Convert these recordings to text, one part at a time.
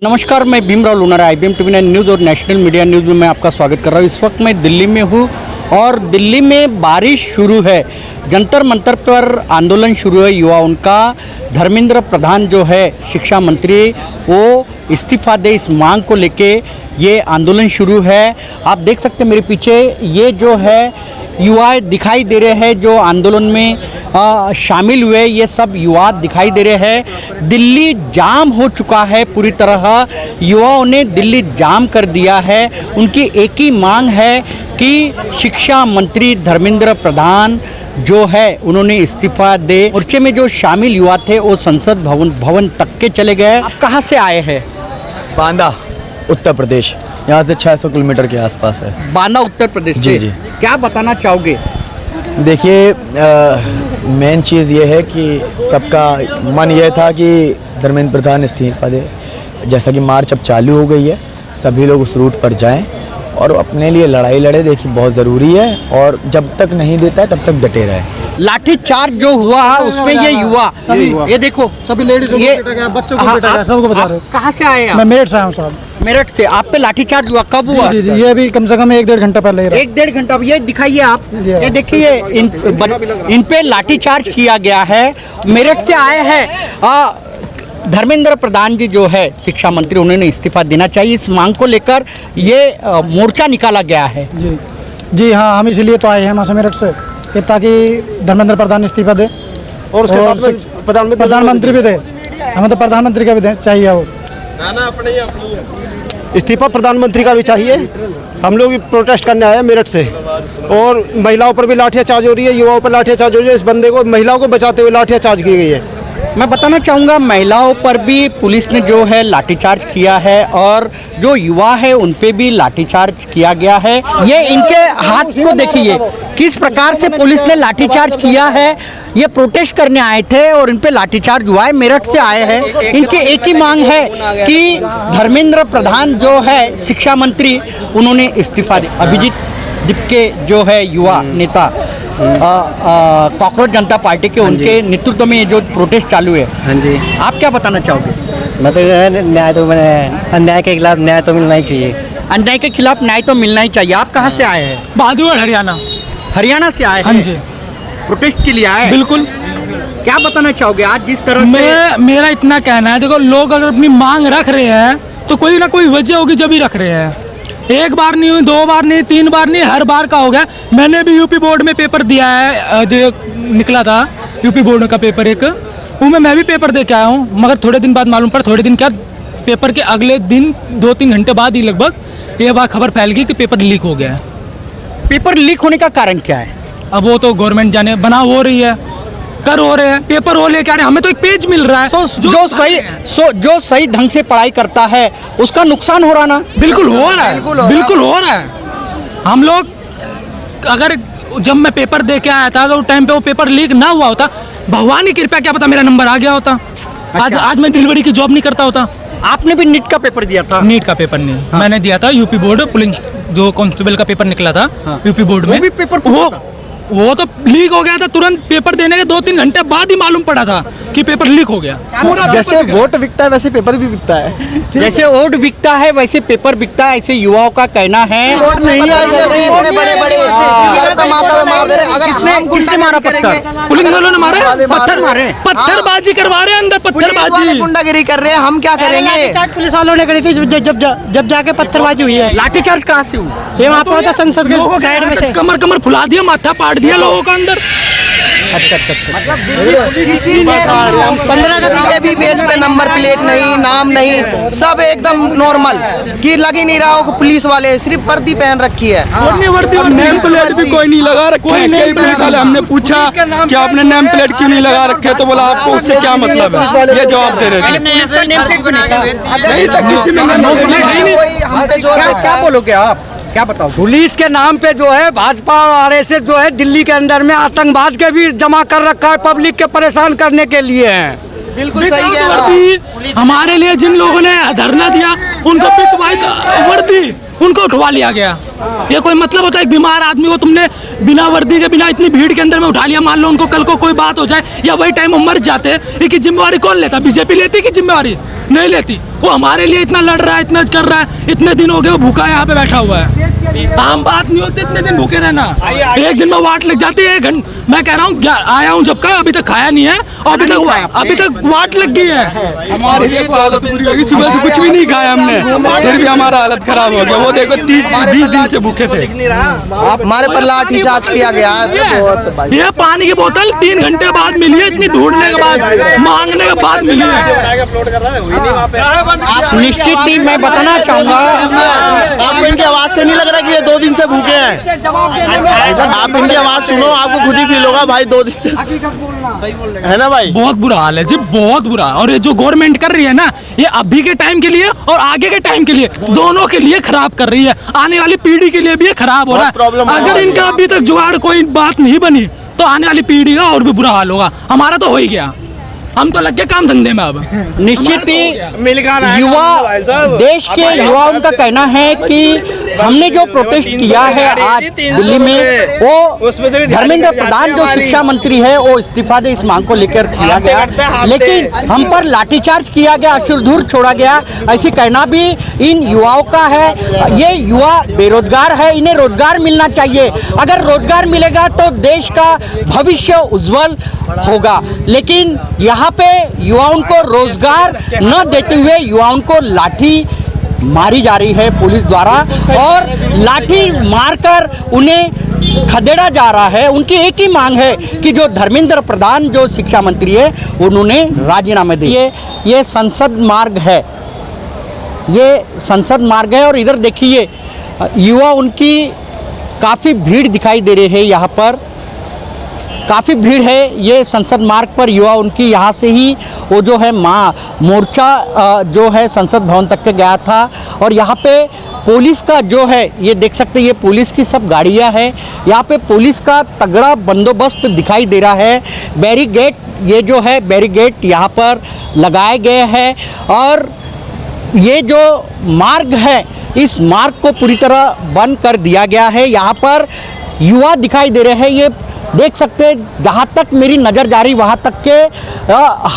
नमस्कार, मैं Bhimrao लुनारा IBM TV9 news और नेशनल मीडिया न्यूज़ में मैं आपका स्वागत कर रहा हूँ। इस वक्त मैं दिल्ली में हूँ और दिल्ली में बारिश शुरू है। जंतर मंतर पर आंदोलन शुरू है युवाओं का। धर्मेंद्र प्रधान जो है शिक्षा मंत्री, वो इस्तीफ़ा दे, इस मांग को लेके ये आंदोलन शुरू है। आप देख सकते हैं मेरे पीछे ये जो है युवा दिखाई दे रहे हैं जो आंदोलन में शामिल हुए। ये सब युवा दिखाई दे रहे हैं। दिल्ली जाम हो चुका है पूरी तरह। युवाओं ने दिल्ली जाम कर दिया है। उनकी एक ही मांग है कि शिक्षा मंत्री धर्मेंद्र प्रधान जो है उन्होंने इस्तीफ़ा दे। मोर्चे में जो शामिल युवा थे वो संसद भवन तक के चले गए। आप कहाँ से आए हैं? बांदा, उत्तर प्रदेश। यहाँ से 600 किलोमीटर के आसपास है। बांदा उत्तर प्रदेश से। जी। क्या बताना चाहोगे? देखिए, मेन चीज़ ये है कि सबका मन ये था कि धर्मेंद्र प्रधान इस्तीफा दे। जैसा कि मार्च अब चालू हो गई है, सभी लोग उस रूट पर जाएं और अपने लिए लड़ाई लड़े। देखिए, बहुत ज़रूरी है और जब तक नहीं देता है तब तक डटे रहे। लाठीचार्ज जो हुआ उसमें ये युवा, ये देखो सभी लेडीज को बच्चों को बेटा सबको बता रहे। कहाँ से आए आप? मैं मेरठ से आया हूँ साहब। मेरठ से। आप पे लाठीचार्ज हुआ, कब हुआ? जी, ये अभी कम से कम 1-1.5 घंटा पहले ही रहा। 1-1.5 घंटा। ये दिखाइए आप, ये देखिए इन पे लाठीचार्ज किया गया है। मेरठ से आए हैं। धर्मेंद्र प्रधान जी जो है शिक्षा मंत्री, उन्होंने इस्तीफा देना चाहिए। इस मांग को लेकर ये मोर्चा निकाला गया है। जी हाँ, हम इसलिए तो आए हैं वहाँ से मेरठ से कि ताकि धर्मेंद्र प्रधान इस्तीफा दे और उसके साथ प्रधानमंत्री भी दे। हमें तो प्रधानमंत्री का भी दे चाहिए। वो इस्तीफा प्रधानमंत्री का भी चाहिए। हम लोग भी प्रोटेस्ट करने आए हैं मेरठ से, और महिलाओं पर भी लाठीचार्ज हो रही है, युवाओं पर लाठीचार्ज हो रही है। इस बंदे को, महिलाओं को बचाते हुए लाठीचार्ज की गई है। मैं बताना चाहूँगा, महिलाओं पर भी पुलिस ने जो है लाठीचार्ज किया है और जो युवा है उन पे भी लाठीचार्ज किया गया है। ये इनके हाथ को देखिए किस प्रकार से पुलिस ने लाठीचार्ज किया है। ये प्रोटेस्ट करने आए थे और इन पे लाठीचार्ज हुआ है। मेरठ से आए हैं। इनकी एक ही मांग है कि धर्मेंद्र प्रधान जो है शिक्षा मंत्री, उन्होंने इस्तीफा दे। अभिजीत दिपके जो है युवा नेता कॉकरोच जनता पार्टी के, उनके नेतृत्व में ये जो प्रोटेस्ट चालू है। हाँ जी। आप क्या बताना चाहोगे? मतलब अन्याय के खिलाफ न्याय तो मिलना ही चाहिए। अन्याय के खिलाफ न्याय तो मिलना ही चाहिए। आप कहाँ से आए हैं? बहादुरगढ़, हरियाणा। हरियाणा से आए हैं? हाँ जी। प्रोटेस्ट के लिए आए? बिल्कुल। क्या बताना चाहोगे आज जिस तरह से? मेरा इतना कहना है, देखो, लोग अगर अपनी मांग रख रहे हैं तो कोई ना कोई वजह होगी जब ही रख रहे हैं। एक बार नहीं हुई, 2 बार नहीं, 3 बार नहीं, हर बार का हो गया। मैंने भी यूपी बोर्ड में पेपर दिया है, जो निकला था यूपी बोर्ड का पेपर एक, वो मैं भी पेपर दे के आया हूँ। मगर थोड़े दिन बाद मालूम पड़ा, थोड़े दिन क्या, पेपर के अगले दिन 2-3 घंटे बाद ही लगभग ये बात खबर फैल गई कि पेपर लीक हो गया है। पेपर लीक होने का कारण क्या है? अब वो तो गवर्नमेंट जाने, बना हो रही है, कर हो रहे हैं, पेपर हो लेके आ रहे हैं। हमें तो एक पेज मिल रहा है। जो सही ढंग से पढ़ाई करता है उसका नुकसान हो रहा ना? बिल्कुल हो रहा है, बिल्कुल हो रहा है। हम लोग, अगर जब मैं पेपर दे के आया था, अगर उस टाइम पे वो पेपर लीक ना हुआ होता, भगवान की कृपा, क्या पता मेरा नंबर आ गया होता। आज मैं डिलीवरी की जॉब नहीं करता होता। आपने भी नीट का पेपर दिया था? नीट का पेपर नहीं। हाँ। मैंने दिया था यूपी बोर्ड पुलिस, जो कांस्टेबल का पेपर निकला था। हाँ। यूपी बोर्ड में वो भी पेपर वो तो लीक हो गया था। तुरंत पेपर देने के 2-3 घंटे बाद ही मालूम पड़ा था कि पेपर लीक हो गया। जैसे वोट बिकता है वैसे पेपर भी बिकता है। जैसे वोट बिकता है वैसे पेपर बिकता है, ऐसे युवाओं का कहना है। वोट नहीं इतने बड़े-बड़े सर कमाता हुआ मार दे रहे। अगर किसने मारा पत्थर? पुलिस वालों ने मारे, पत्थरबाजी करवा रहे हैं अंदर, पत्थरबाजी, गुंडागिरी कर रहे हैं। हम क्या करेंगे? पुलिस वालों ने करी थी जब जाके पत्थरबाजी हुई है। लाठीचार्ज कहाँ से हुआ? ये वहाँ पर संसद के साइड में से कमर फुला दिया, माथा पाट दिया लोगों का अंदर। अच्छा। किसी ने 15 भी पेज पे नंबर प्लेट नहीं, नाम नहीं, सब एकदम नॉर्मल, कि लग ही नहीं रहा हो पुलिस वाले, सिर्फ वर्दी पहन रखी है। नेम प्लेट भी कोई नहीं लगा रखे हैं। कई पुलिस वाले, हमने पूछा कि आपने नेम प्लेट क्यों नहीं लगा रखे, तो बोला आपको उससे क्या मतलब है, ये जवाब दे रहे थे। नहीं था किसी में हम पे जोर देता क्या है। बोलोगे आप? क्या बताओ? पुलिस के नाम पे जो है भाजपा और आरएसएस जो है दिल्ली के अंदर में आतंकवाद के भी जमा कर रखा है, पब्लिक के परेशान करने के लिए है। बिल्कुल सही कह रहा है। हमारे लिए जिन लोगों ने धरना दिया उनको पिटवाई, वर्दी उनको उठवा लिया गया। ये कोई मतलब होता है? एक बीमार आदमी को तुमने बिना वर्दी के, बिना इतनी भीड़ के अंदर में उठा लिया। मान लो उनको कल को कोई बात हो जाए या वही टाइम वो मर जाते, इसकी जिम्मेवारी कौन लेता? बीजेपी लेती कि जिम्मेवारी? नहीं लेती। वो हमारे लिए इतना लड़ रहा है, इतना कर रहा है, इतने दिन हो गए वो भूखा यहाँ पे बैठा हुआ है। आम बात नहीं होती इतने दिन भूखे रहना। एक दिन में वाट लग जाती है, 1 घंटे। मैं कह रहा हूँ आया हूँ जब का, अभी तक खाया नहीं है और अभी तक वाट लग गई है। हमारी ये तो हालत बुरी होगी, सुबह से कुछ भी नहीं खाया हमने, फिर भी हमारा हालत खराब हो गया। वो देखो 30-20 दिन से भूखे थे। हमारे पर लाठी चार्ज किया गया है। ये पानी की बोतल 3 घंटे बाद मिली है, इतनी ढूंढने के बाद, मांगने के बाद मिली है। निश्चित ही मैं बताना चाहूँगा, आपको इनकी आवाज से नहीं लग रहा कि ये 2 दिन से भूखे हैं? आप इनकी आवाज सुनो, आपको खुद ही फील होगा भाई 2 दिन से, है ना भाई? बहुत बुरा हाल है जी, बहुत बुरा। और ये जो गवर्नमेंट कर रही है ना, ये अभी के टाइम के लिए और आगे के टाइम के लिए, दोनों के लिए खराब कर रही है। आने वाली पीढ़ी के लिए भी ये खराब हो रहा है। अगर इनका अभी तक जुगाड़ कोई बात नहीं बनी तो आने वाली पीढ़ी का और भी बुरा हाल होगा। हमारा तो हो ही गया, हम तो लग गए काम धंधे में। अब निश्चित ही युवा, देश के युवाओं का कहना है कि हमने जो प्रोटेस्ट किया है आज दिल्ली में, वो धर्मेंद्र प्रधान जो शिक्षा मंत्री है वो इस्तीफा दे, इस मांग को लेकर किया गया, लेकिन हम पर लाठीचार्ज किया गया, अश्रुधूर छोड़ा गया, ऐसी कहना भी इन युवाओं का है। ये युवा बेरोजगार है, इन्हें रोजगार मिलना चाहिए। अगर रोजगार मिलेगा तो देश का भविष्य उज्जवल होगा, लेकिन यहाँ पे युवाओं को रोजगार न देते हुए युवाओं को लाठी मारी जा रही है पुलिस द्वारा, और लाठी मारकर उन्हें खदेड़ा जा रहा है। उनकी एक ही मांग है कि जो धर्मेंद्र प्रधान जो शिक्षा मंत्री है उन्होंने राजीनामा दिए। ये संसद मार्ग है, ये संसद मार्ग है, और इधर देखिए युवा उनकी काफ़ी भीड़ दिखाई दे रही है। यहाँ पर काफ़ी भीड़ है, ये संसद मार्ग पर युवा उनकी यहाँ से ही वो जो है मोर्चा जो है संसद भवन तक के गया था। और यहाँ पे पुलिस का जो है, ये देख सकते हैं, ये पुलिस की सब गाड़ियाँ हैं। यहाँ पे पुलिस का तगड़ा बंदोबस्त दिखाई दे रहा है। बैरिकेड, ये जो है बैरिकेड यहाँ पर लगाए गए हैं, और ये जो मार्ग है इस मार्ग को पूरी तरह बंद कर दिया गया है। यहाँ पर युवा दिखाई दे रहे हैं, ये देख सकते हैं, जहाँ तक मेरी नज़र जा रही वहाँ तक के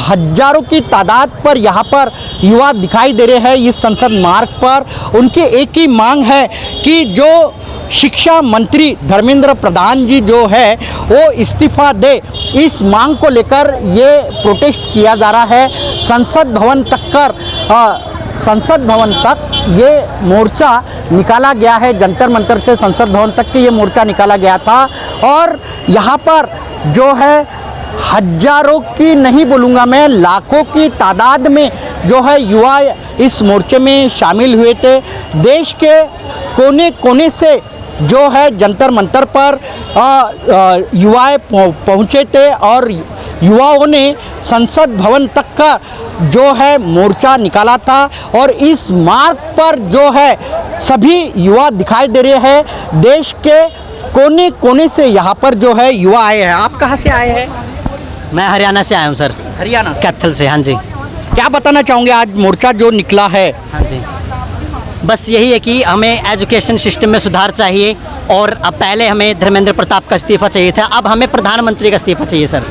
हजारों की तादाद पर यहाँ पर युवा दिखाई दे रहे हैं इस संसद मार्ग पर। उनकी एक ही मांग है कि जो शिक्षा मंत्री धर्मेंद्र प्रधान जी जो है वो इस्तीफा दे, इस मांग को लेकर ये प्रोटेस्ट किया जा रहा है। संसद भवन तक ये मोर्चा निकाला गया है, जंतर मंतर से संसद भवन तक के ये मोर्चा निकाला गया था। और यहाँ पर जो है हजारों की नहीं बोलूँगा मैं, लाखों की तादाद में जो है युवा इस मोर्चे में शामिल हुए थे। देश के कोने कोने से जो है जंतर मंतर पर युवा पहुँचे थे, और युवाओं ने संसद भवन तक का जो है मोर्चा निकाला था। और इस मार्ग पर जो है सभी युवा दिखाई दे रहे हैं। देश के कोने कोने से यहाँ पर जो है युवा आए हैं। आप कहाँ से आए हैं? मैं हरियाणा से आया हूँ सर। हरियाणा, कैथल से। हाँ जी। क्या बताना चाहोगे आज मोर्चा जो निकला है? हाँ जी, बस यही है कि हमें एजुकेशन सिस्टम में सुधार चाहिए, और अब पहले हमें धर्मेंद्र प्रताप का इस्तीफा चाहिए था, अब हमें प्रधानमंत्री का इस्तीफा चाहिए सर।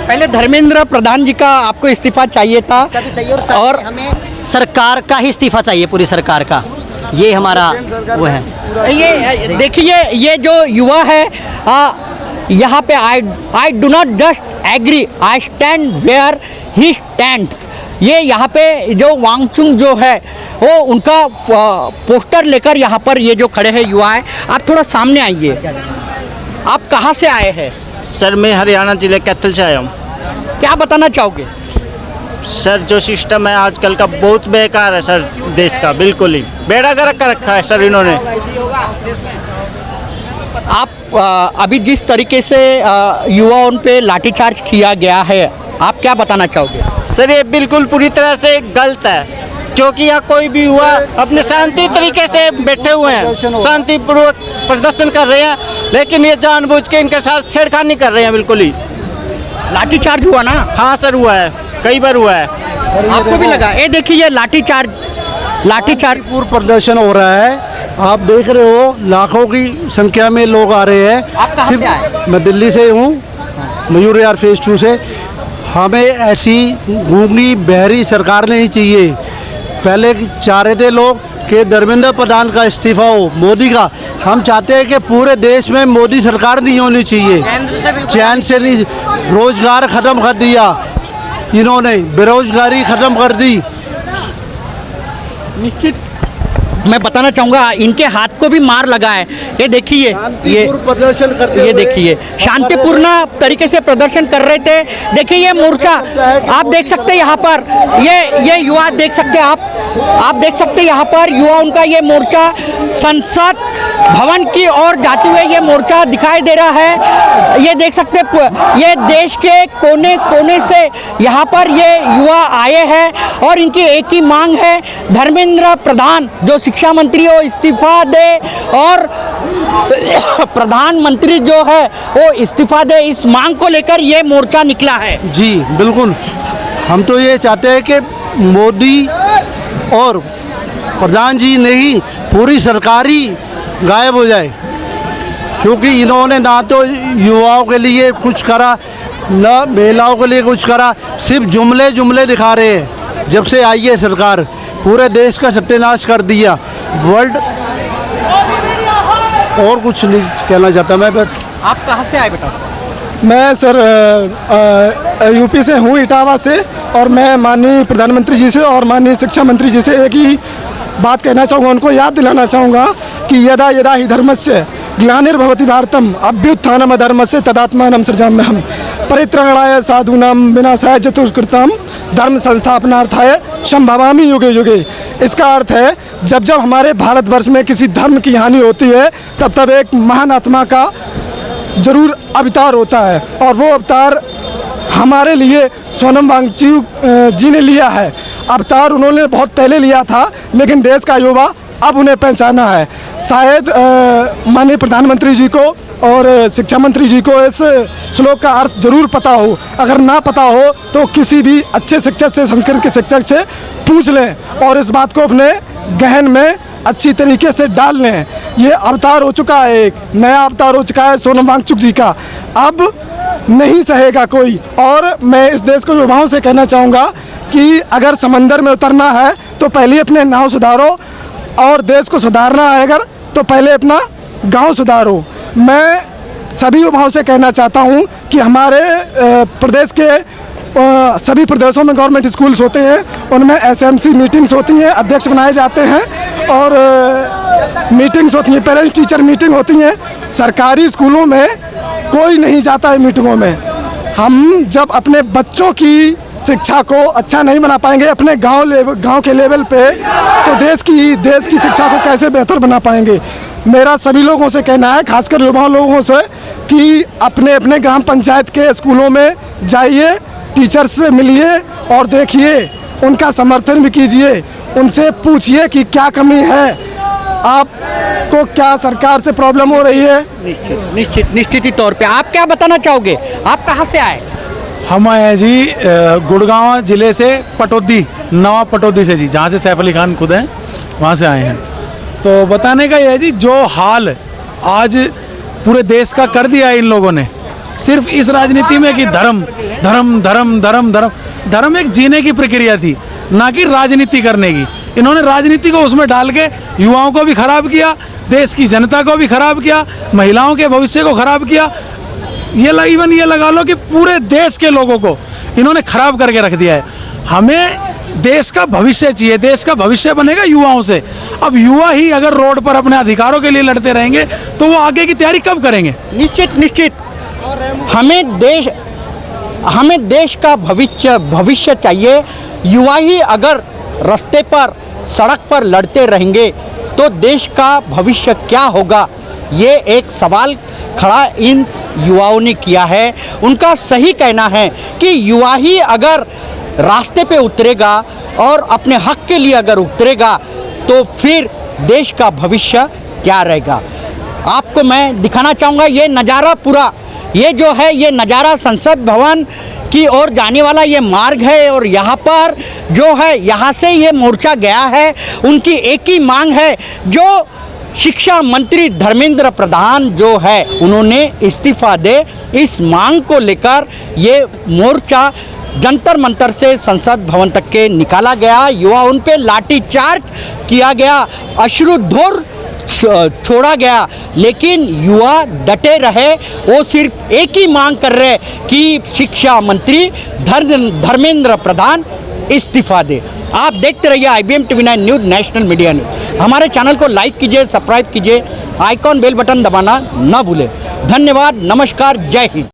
पहले धर्मेंद्र प्रधान जी का आपको इस्तीफा चाहिए था, इसका भी चाहिए, और हमें सरकार का ही इस्तीफा चाहिए, पूरी सरकार का। ये हमारा वो है। ये देखिए, ये जो युवा है यहाँ पे I do not just agree, I stand where he stands. ये यहाँ पे जो वांगचुंग जो है वो उनका पोस्टर लेकर यहाँ पर ये जो खड़े हैं युवा है। आप थोड़ा सामने आइए। आप कहाँ से आए हैं? सर मैं हरियाणा जिले कैथल से आया हूँ। क्या बताना चाहोगे? सर जो सिस्टम है आजकल का बहुत बेकार है सर, देश का बिल्कुल ही बेड़ा गर्क कर रखा है सर इन्होंने। आप अभी जिस तरीके से युवाओं पे लाठीचार्ज किया गया है, आप क्या बताना चाहोगे? सर ये बिल्कुल पूरी तरह से गलत है, क्योंकि यहाँ कोई भी हुआ अपने शांति तरीके से बैठे हुए हैं, शांतिपूर्वक प्रदर्शन कर रहे हैं, लेकिन ये जानबूझ के इनके साथ छेड़खानी कर रहे हैं। बिल्कुल ही लाठीचार्ज हुआ ना? हाँ सर हुआ है, कई बार हुआ है। आपको भी लगा? ये देखिए, ये लाठीचार्ज पूर्ण प्रदर्शन हो रहा है। आप देख रहे हो लाखों की संख्या में लोग आ रहे हैं। आप कहाँ से आए? मैं दिल्ली से हूँ, मयूर यार फेज 2 से। हमें ऐसी गूंगी बहरी सरकार नहीं चाहिए। पहले चाह रहे थे लोग कि धर्मेंद्र प्रधान का इस्तीफा हो, मोदी का। हम चाहते हैं कि पूरे देश में मोदी सरकार नहीं होनी चाहिए, चैन से नहीं। रोजगार ख़त्म कर दिया इन्होंने, बेरोजगारी ख़त्म कर दी। निश्चित मैं बताना चाहूँगा इनके हाथ को भी मार लगा है। ये देखिए, ये प्रदर्शन करते ये देखिए शांतिपूर्ण तरीके से प्रदर्शन कर रहे थे। देखिए ये मोर्चा आप देख सकते हैं यहाँ पर, ये युवा देख सकते हैं आप देख सकते हैं यहाँ पर युवा उनका ये मोर्चा संसद भवन की ओर जाते हुए ये मोर्चा दिखाई दे रहा है। ये देख सकते हैं ये देश के कोने कोने से यहाँ पर ये युवा आए हैं और इनकी एक ही मांग है, धर्मेंद्र प्रधान जो शिक्षा मंत्री हो इस्तीफा दे और प्रधानमंत्री जो है वो इस्तीफा दे। इस मांग को लेकर ये मोर्चा निकला है। जी बिल्कुल, हम तो ये चाहते हैं कि मोदी और प्रधान जी नहीं, पूरी सरकार ही गायब हो जाए, क्योंकि इन्होंने ना तो युवाओं के लिए कुछ करा, ना महिलाओं के लिए कुछ करा, सिर्फ जुमले दिखा रहे हैं। जब से आई है सरकार, पूरे देश का सत्यानाश कर दिया। वर्ल्ड और कुछ नहीं कहना चाहता मैं, बस। आप कहाँ से आए बेटा? मैं सर यूपी से हूँ, इटावा से, और मैं माननीय प्रधानमंत्री जी से और माननीय शिक्षा मंत्री जी से एक ही बात कहना चाहूँगा, उनको याद दिलाना चाहूँगा कि यदा यदा ही धर्मस्य ग्लानिर्भवति भारतम अभ्युत्थानम अधर्मस्य तदात्मानं सृजाम्यहम् परित्राणाय साधूनां विनाशाय चतुष्कृतं धर्म संस्थापनार्थाय संभवामि युगे युगे। इसका अर्थ है जब जब हमारे भारतवर्ष में किसी धर्म की हानि होती है तब तब एक महान आत्मा का जरूर अवतार होता है, और वो अवतार हमारे लिए सोनम वांगचुक जी ने लिया है। अवतार उन्होंने बहुत पहले लिया था, लेकिन देश का युवा अब उन्हें पहचाना है। शायद माननीय प्रधानमंत्री जी को और शिक्षा मंत्री जी को इस श्लोक का अर्थ जरूर पता हो। अगर ना पता हो तो किसी भी अच्छे शिक्षक से, संस्कृत के शिक्षक से पूछ लें और इस बात को अपने गहन में अच्छी तरीके से डाल लें। ये अवतार हो चुका है, एक नया अवतार हो चुका है सोनम वांगचुक जी का, अब नहीं सहेगा कोई। और मैं इस देश के युवाओं से कहना चाहूँगा कि अगर समंदर में उतरना है तो पहले अपने नाव सुधारो, और देश को सुधारना है अगर तो पहले अपना गांव सुधारो। मैं सभी युवाओं से कहना चाहता हूं कि हमारे प्रदेश के सभी प्रदेशों में गवर्नमेंट स्कूल्स होते हैं, उनमें एसएमसी मीटिंग्स होती हैं, अध्यक्ष बनाए जाते हैं और मीटिंग्स होती हैं, पेरेंट्स टीचर मीटिंग होती हैं। सरकारी स्कूलों में कोई नहीं जाता है मीटिंगों में। हम जब अपने बच्चों की शिक्षा को अच्छा नहीं बना पाएंगे अपने गांव के लेवल पे, तो देश की शिक्षा को कैसे बेहतर बना पाएंगे। मेरा सभी लोगों से कहना है, खासकर युवा लोगों से, कि अपने अपने ग्राम पंचायत के स्कूलों में जाइए, टीचर्स से मिलिए और देखिए, उनका समर्थन भी कीजिए, उनसे पूछिए कि क्या कमी है, आपको क्या सरकार से प्रॉब्लम हो रही है। निश्चित ही तौर पे आप क्या बताना चाहोगे? आप कहाँ से आए? हम आए हैं जी गुड़गांव जिले से, पटौदी, नवा पटौदी से जी, जहाँ से सैफ अली खान खुद हैं, वहाँ से आए हैं। तो बताने का ये है जी, जो हाल आज पूरे देश का कर दिया है इन लोगों ने, सिर्फ इस राजनीति में कि धर्म धर्म धर्म धर्म धर्म धर्म एक जीने की प्रक्रिया थी, ना कि राजनीति करने की। इन्होंने राजनीति को उसमें डाल के युवाओं को भी खराब किया, देश की जनता को भी खराब किया, महिलाओं के भविष्य को खराब किया। इवन ये लगा लो कि पूरे देश के लोगों को इन्होंने खराब करके रख दिया है। हमें देश का भविष्य चाहिए, देश का भविष्य बनेगा युवाओं से। अब युवा ही अगर रोड पर अपने अधिकारों के लिए लड़ते रहेंगे तो वो आगे की तैयारी कब करेंगे? निश्चित हमें देश का भविष्य चाहिए। युवा ही अगर रास्ते पर, सड़क पर लड़ते रहेंगे तो देश का भविष्य क्या होगा? ये एक सवाल खड़ा इन युवाओं ने किया है। उनका सही कहना है कि युवा ही अगर रास्ते पे उतरेगा और अपने हक के लिए अगर उतरेगा तो फिर देश का भविष्य क्या रहेगा। आपको मैं दिखाना चाहूँगा ये नज़ारा पूरा, ये जो है ये नज़ारा संसद भवन की ओर जाने वाला ये मार्ग है, और यहाँ पर जो है यहाँ से ये मोर्चा गया है। उनकी एक ही मांग है, जो शिक्षा मंत्री धर्मेंद्र प्रधान जो है उन्होंने इस्तीफा दे, इस मांग को लेकर ये मोर्चा जंतर मंतर से संसद भवन तक के निकाला गया। युवा उन पे लाठी चार्ज किया गया, अश्रुधूर छोड़ा गया, लेकिन युवा डटे रहे। वो सिर्फ एक ही मांग कर रहे कि शिक्षा मंत्री धर्मेंद्र प्रधान इस्तीफा दे। आप देखते रहिए IBM TV9 news, national media news. हमारे चैनल को लाइक कीजिए, सब्सक्राइब कीजिए, आइकॉन बेल बटन दबाना ना भूलें। धन्यवाद, नमस्कार, जय हिंद।